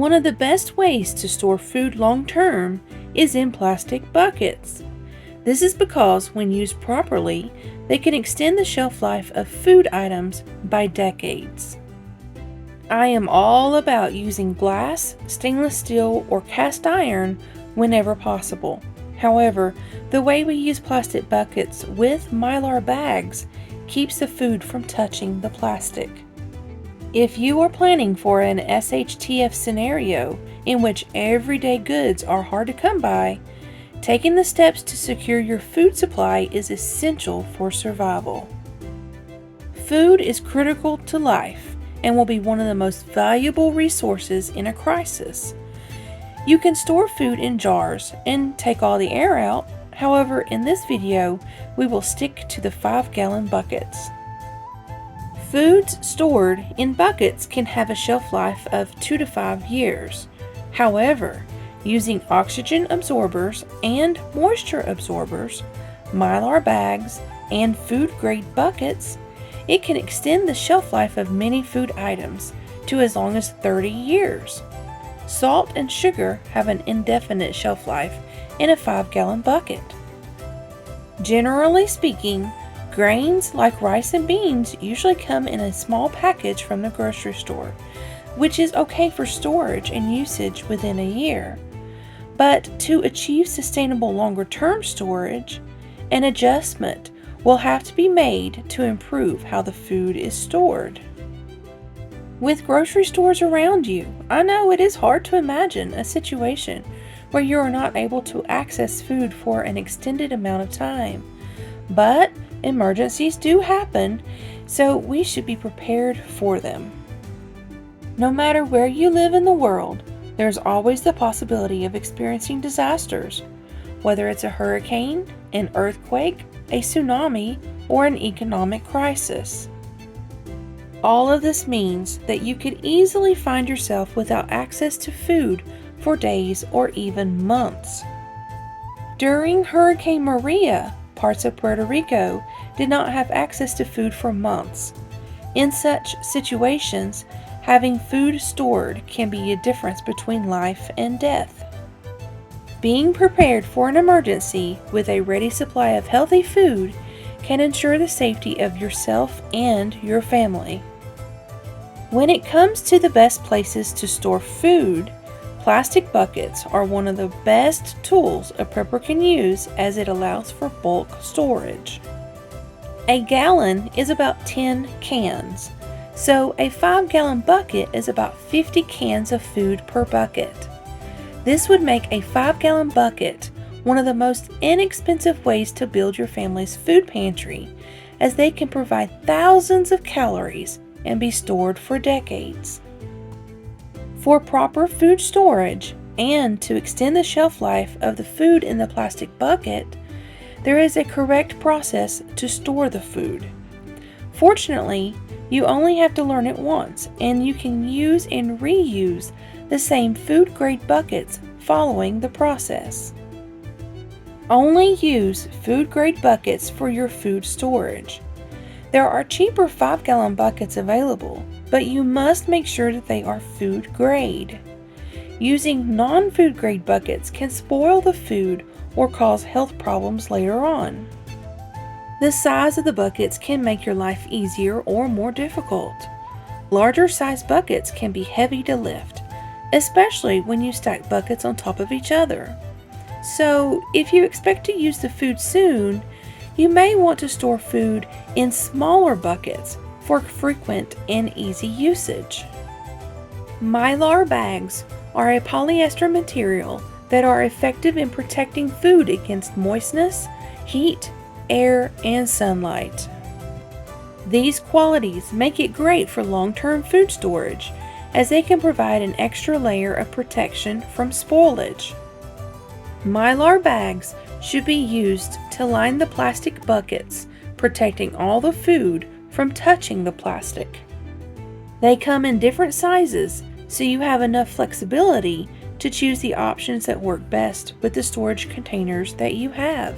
one of the best ways to store food long term is in plastic buckets. This is because when used properly, they can extend the shelf life of food items by decades. I am all about using glass, stainless steel, or cast iron whenever possible. However, the way we use plastic buckets with Mylar bags keeps the food from touching the plastic. If you are planning for an SHTF scenario in which everyday goods are hard to come by, taking the steps to secure your food supply is essential for survival. Food is critical to life and will be one of the most valuable resources in a crisis. You can store food in jars and take all the air out. However, in this video, we will stick to the 5-gallon buckets. Foods stored in buckets can have a shelf life of 2 to 5 years. However, using oxygen absorbers and moisture absorbers, Mylar bags, and food-grade buckets, it can extend the shelf life of many food items to as long as 30 years. Salt and sugar have an indefinite shelf life in a 5-gallon bucket. Generally speaking, grains like rice and beans usually come in a small package from the grocery store, which is okay for storage and usage within a year. But to achieve sustainable longer-term storage, an adjustment will have to be made to improve how the food is stored. With grocery stores around you, I know it is hard to imagine a situation where you are not able to access food for an extended amount of time. But emergencies do happen, so we should be prepared for them. No matter where you live in the world, there's always the possibility of experiencing disasters, whether it's a hurricane, an earthquake, a tsunami, or an economic crisis. All of this means that you could easily find yourself without access to food for days or even months. During Hurricane Maria, parts of Puerto Rico did not have access to food for months. In such situations, having food stored can be a difference between life and death. Being prepared for an emergency with a ready supply of healthy food can ensure the safety of yourself and your family. When it comes to the best places to store food, plastic buckets are one of the best tools a prepper can use as it allows for bulk storage. A gallon is about 10 cans, so a 5-gallon bucket is about 50 cans of food per bucket. This would make a 5-gallon bucket one of the most inexpensive ways to build your family's food pantry, as they can provide thousands of calories and be stored for decades. For proper food storage and to extend the shelf life of the food in the plastic bucket, there is a correct process to store the food. Fortunately, you only have to learn it once, and you can use and reuse the same food-grade buckets following the process. Only use food-grade buckets for your food storage. There are cheaper 5-gallon buckets available, but you must make sure that they are food grade. Using non-food grade buckets can spoil the food or cause health problems later on. The size of the buckets can make your life easier or more difficult. Larger size buckets can be heavy to lift, especially when you stack buckets on top of each other. So, if you expect to use the food soon, you may want to store food in smaller buckets for frequent and easy usage. Mylar bags are a polyester material that are effective in protecting food against moistness, heat, air, and sunlight. These qualities make it great for long-term food storage, as they can provide an extra layer of protection from spoilage. Mylar bags should be used to line the plastic buckets, protecting all the food from touching the plastic. They come in different sizes, so you have enough flexibility to choose the options that work best with the storage containers that you have.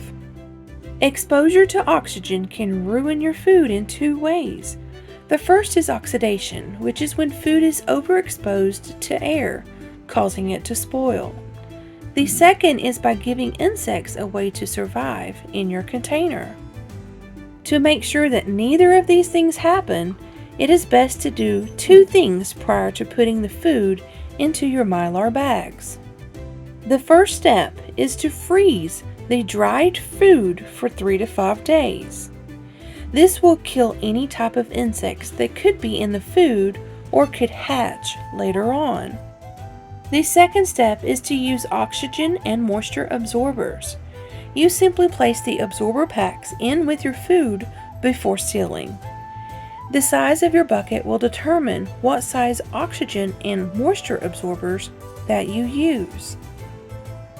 Exposure to oxygen can ruin your food in 2 ways. The first is oxidation, which is when food is overexposed to air, causing it to spoil. The second is by giving insects a way to survive in your container. To make sure that neither of these things happen, it is best to do two things prior to putting the food into your Mylar bags. The first step is to freeze the dried food for 3 to 5 days. This will kill any type of insects that could be in the food or could hatch later on. The second step is to use oxygen and moisture absorbers. You simply place the absorber packs in with your food before sealing. The size of your bucket will determine what size oxygen and moisture absorbers that you use.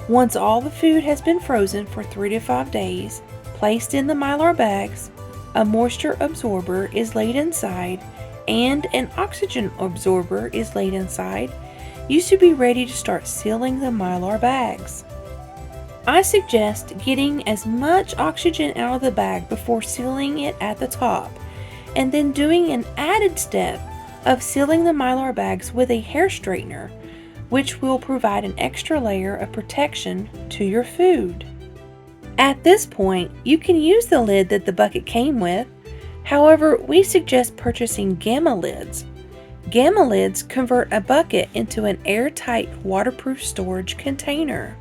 Once all the food has been frozen for 3 to 5 days, placed in the Mylar bags, a moisture absorber is laid inside and an oxygen absorber is laid inside, you should be ready to start sealing the Mylar bags. I suggest getting as much oxygen out of the bag before sealing it at the top, and then doing an added step of sealing the Mylar bags with a hair straightener, which will provide an extra layer of protection to your food. At this point, you can use the lid that the bucket came with. However, we suggest purchasing gamma lids. Gamma lids convert a bucket into an airtight waterproof storage container.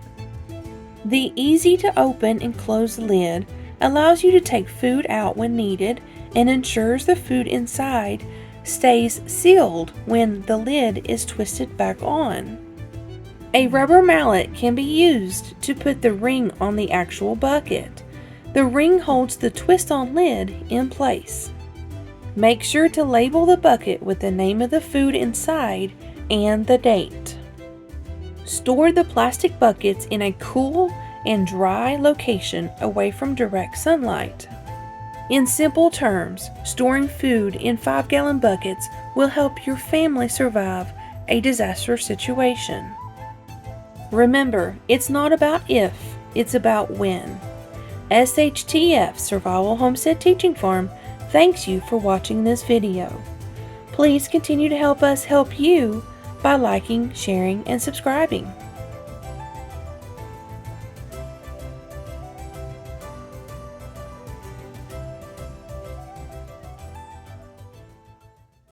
The easy to open and close lid allows you to take food out when needed and ensures the food inside stays sealed when the lid is twisted back on. A rubber mallet can be used to put the ring on the actual bucket. The ring holds the twist-on lid in place. Make sure to label the bucket with the name of the food inside and the date. Store the plastic buckets in a cool and dry location away from direct sunlight. In simple terms, storing food in 5-gallon buckets will help your family survive a disaster situation. Remember, it's not about if, it's about when. SHTF Survival Homestead Teaching Farm thanks you for watching this video. Please continue to help us help you by liking, sharing, and subscribing.